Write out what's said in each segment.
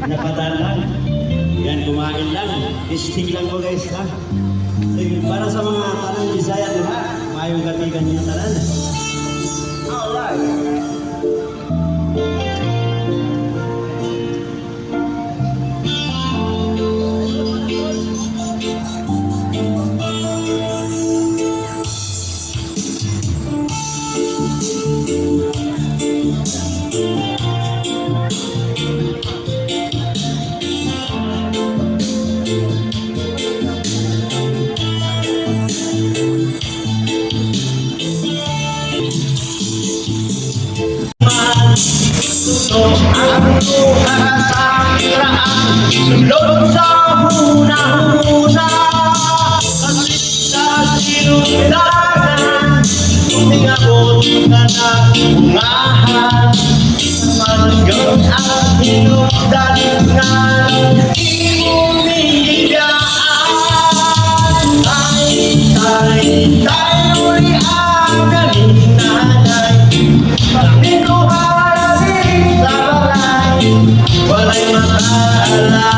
Napadaan lang. Yan, kumain lang. Testing lang po guys ha. Para sa mga tanang Bisaya diba? Mayong gabi kanyo tanan. Alright. Ang luha sa kiraan, sulod sa huna-huna, kasit sa sinundagan, umingabot ka na ungahan, manggang ang hinundagan, imumindigaan, tayo'y ang galinanay, pagninuhan sa balay, walay makaalalay.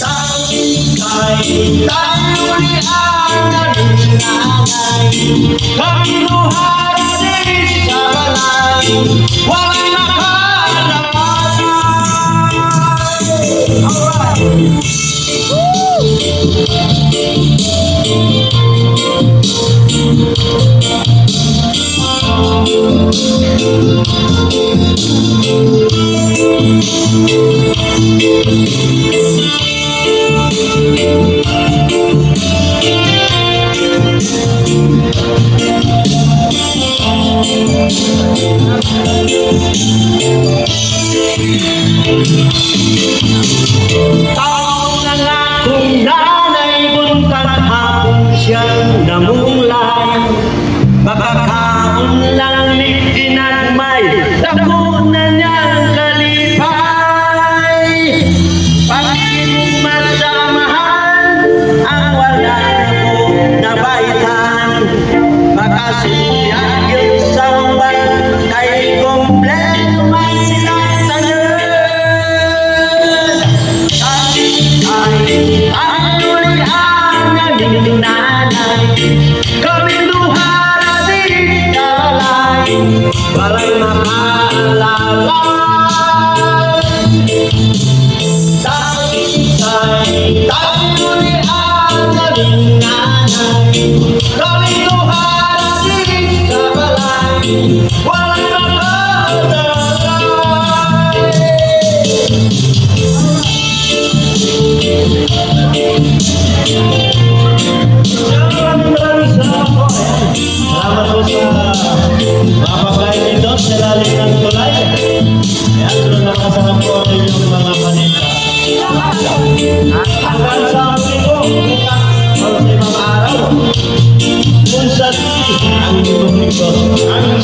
Tayo'y ang nalinanay, pagninuhan sa balay, walay makaalalay. Alright! Taong na nga kung nanay buntag hapon siyang namulay, makakaon lang ni ginagmay, dako na niyang kalipay. Pagkinig masamahan, ang wala ko nabaitan, makasiyag yung sambat, kay kompleto man silang tangan. Tayo'y ang nalinanay, kaminduhan natin kalay, walay makaalalay. Tayo'y ang nalinanay, kaminduhan natin kalay, walay makaalalay. Salamat po sa mga pagkain nito sa lalim ng tulay. Kaya sunod na kasama po ang inyong mga panita. Hanggang sa muli po, sa mga araw, kung sa ang inyong lingkod.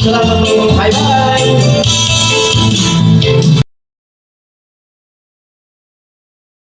Salamat po. Bye-bye!